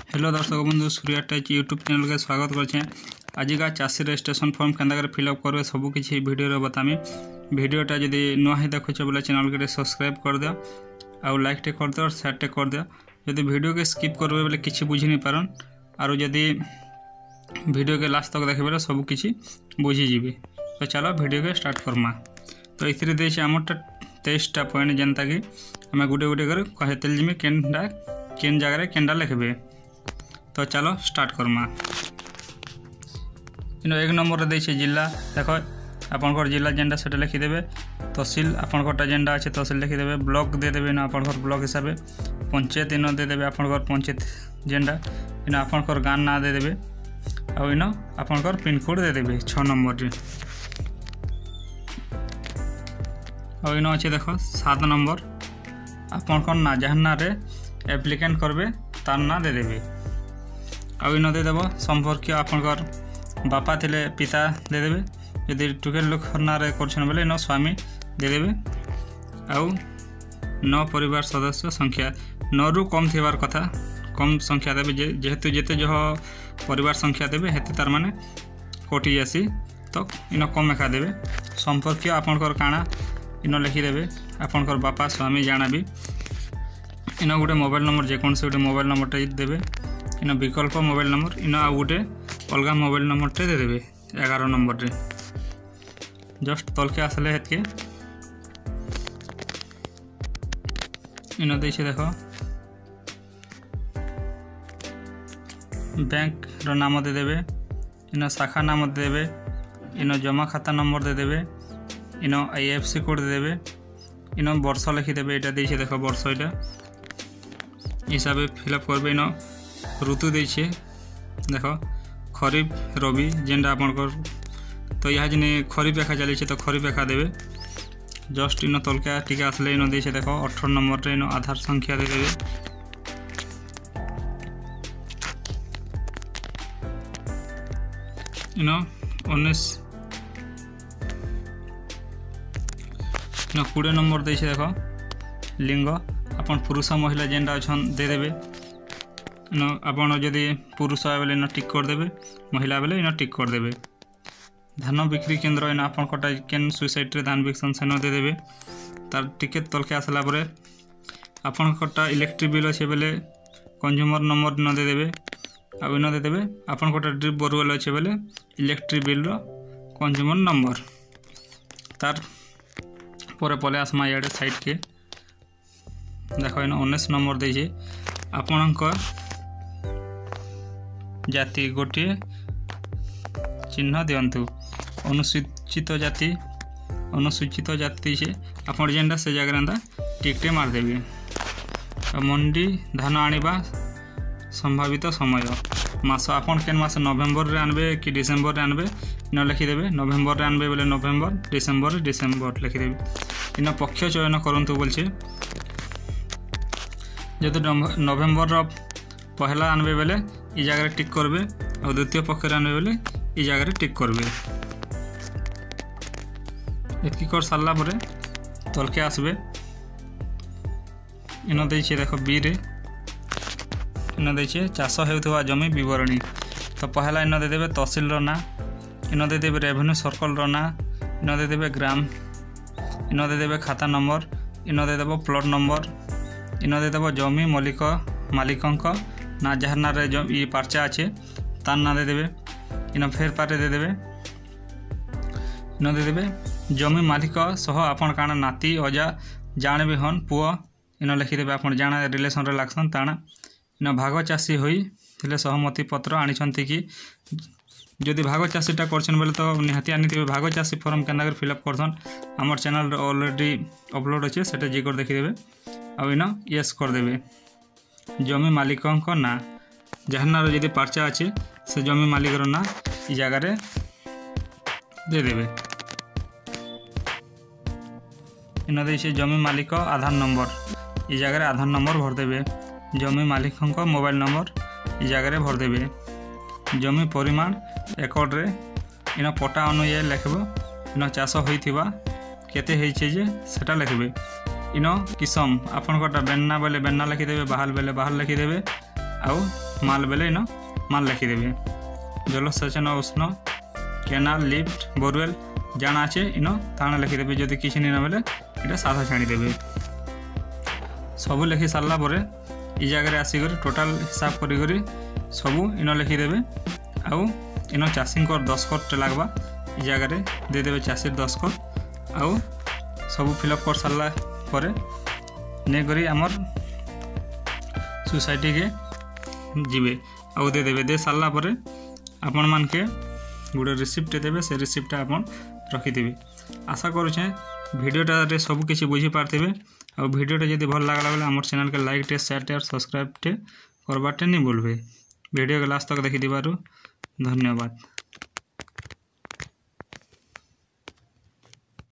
Hello दर्शक बंधु Surya take YouTube channel के स्वागत करछे। आज का चाषी रजिस्ट्रेशन फॉर्म केंदा फिलअप करबे सब किसी वीडियो रे बतामी। वीडियोटा जदि नुआ ही देखुछ बोले चैनल के सब्सक्राइब कर दियो और लाइक टे कर दियो और शेयर टे कर दियो। जदि वीडियो के स्किप करबे बोले किछि बुझी नहीं पारन और जदि वीडियो के लास्ट तक देखबे बोले सब किछि बुझी जिवे। तो चलो वीडियो के स्टार्ट करमा। तो इथिरे देछि हमरटा 23टा पॉइंट जनता कि हमें गुटे गुटे कर कहतेल जिमे केनडा केन जगह रे केनडा लिखबे। तो चलो स्टार्ट करमा। इन एक नंबर देछे जिला देखो आपनकर जिला जेंडा सेटा लिखिदेबे। तहसील आपनकर जेंडा अच्छे तहसील लिखिदेबे। ब्लॉक दे देबे ना आपनकर ब्लॉक हिसाब से। पंचायत इन दे देबे आपनकर पंचायत जेंडा। इन आपनकर गाँव ना दे देबे और इन आपनकर पिन कोड दे देबे 6 नंबर रे। और इन अच्छे देखो 7 नंबर आपनकर ना जहाँ ना रे एप्लिकेंट करबे तार ना दे देबे। आउ इन दे देव संपर्क आपनकर बापा थिले पिता दे देबे। यदि टुकेल लोक ना रे करछन बोले इन स्वामी दे देबे। आउ 9 परिवार सदस्य संख्या 9 रु कम थिबार कथा कम संख्या देबे। जेहेतु जेते जो परिवार संख्या देबे हेते तार माने कोटी जासी तो इन कम एका देबे। संपर्क आपनकर काना इन लिखि देबे। आपनकर बापा स्वामी जाना भी इन गोटे मोबाइल नंबर जेकोन से गोटे मोबाइल नंबर देबे। इन विकल्प मोबाइल नंबर इन आ गोटे अलग मोबाइल नंबर टे दे देबे 11 नंबर रे। जस्ट तलके आसले हेतके इन देछे देखो बैंक रो नाम दे देबे। इन शाखा नाम दे देबे। इन जमा खाता नंबर दे देबे। इन IFSC कोड दे देबे। इन वर्ष लिखि देबे। एटा देछे देखो वर्ष एटा हिसाब फिलअप करबे। इन ऋतु देछे देखो खरीफ रबी जेंडा आपनकर तो यहाँ जिने खरीफ एका चली तो खरीफ एका देबे। जस्ट इन तलका टीके आसले इन देछे देखो 18 नंबर रे इन आधार संख्या दे देबे। इन 20 नंबर देछे देखो लिंग आपन पुरुष महिला जेंडा अछन दे देबे। इन आपन जदि पुरुष बेले इन टिक कर देबे महिला बेले इन टिक कर देबे। धान बिक्री केंद्र इन आपन कटा केन सुसाइड रे धान बिकसन सेन दे देबे। तार टिकेट तलके आसला परे आपन कटा इलेक्ट्रिक बिल अछि बेले कंज्यूमर नंबर न दे देबे। आ इन दे देबे आपन कटा ड्रिप बोरवेल अछि बेले इलेक्ट्रिक बिल रो कंज्यूमर नंबर। तार परे पले आसमा याडे साइड के देखो इन 19 नंबर देछे आपनकर जाति गोटे चिन्ह दियंतु। अनुसूचित जाति से आपन जेंडा से जगह टिकटे मार देबे। मंडी धान आनिबा संभावित समय मास आपन केन मास नवेम्बर रे आनबे कि डिसेम्बर रे आनबे इन लिखि देबे। नवेम्बर रे आनबे बोले नवेम्बर डिसेम्बर रे डिसेम्बर लिखि देबे। इन पक्ष चयन करंतु बोलछे। जदि नवेम्बर रो पहला आनबे बेले ई जगह टिक करबे और द्वितीय पक्ष रे आनबे बेले ई जगह टिक करबे। एतकी कर सारला परे तलके आसबे। इन देछे देखो बी रे इन देछे चाष हेउथवा जमी विवरणी। तो पहला इन दे देबे तहसील रो ना। इन दे देबे रेवेन्यू सर्कल रो ना। इन दे देबे ग्राम। इन दे देबे खाता नंबर। इन दे देबो प्लॉट नंबर। इन दे देबो जमी मालिकंक ना जहाँ ना रे ये पर्चा अच्छे तार ना दे देबे। इन फेर पारे दे देबे। इन दे देबे जमी मालिक सह आपन काना नाती अजा जाने भी हन पुओ इन लिखि देबे। आपन जाना रिलेशन रे लागसन ताना। इन भाग चाषी होई थिले सहमति पत्र आनिछंती कि जदि भाग चाषीटा करछन बेले तो निहाती आनिथिबे। भाग चाषी फॉर्म केना फिलअप करछन हमर चैनल रे ऑलरेडी अपलोड अछि सेटा जे कर देखि देबे। और इन यस कर देबे। जमी मालिकंक ना जहाँ ना जदि पर्चा अच्छे से जमी मालिक ना इ जगह रे दे देबे। इन देछे जमी मालिक आधार नंबर इ जगह रे आधार नंबर भर देबे। जमी मालिकंक मोबाइल नंबर इ जगह रे भर देबे। जमी परिमाण एकड़ रे इन पटा अनुयायी लिखबो। इन चाष होइथिबा केते हेइछे जे सेटा लिखबे। इन किसम आपन बेन्ना बेले बेन्ना लिखिदेवे बाहाल बेले बाहाल लिखिदेवे आउ माल बेले इन माल लिखिदेवे जलसेचन उष्ण केनाल लिफ्ट बोरवेल जाना अच्छे इन ताना लिखिदेवे जदि किसी नहीं बेले ये साधा छाणीदेवे सबू लिखि सारा पर ये जगह आसिक टोटाल हिसाब करी सबू इन लिखिदेवे आउ इन चाषी दस्खत लगवा ये जगह देदेवे चाषी दस्खत आउ सबू फिलअप कर सारा पर नहीं आमर सोसाइटी के जीवे आउ देदेवे दे सारा पर आपण मान के गोटे रिसिप्ट देवे से रिसिप्ट आपन रखिथे आशा करुचे भिडियोटा सब किसी बुझी पार्थे और भिडियोटा जब भल लगला बेले आम चैनल के लाइक टे शेयर टे और सब्सक्राइब टे करवाटे नहीं भूलबे वीडियो के लास्ट तक देखी धन्यवाद।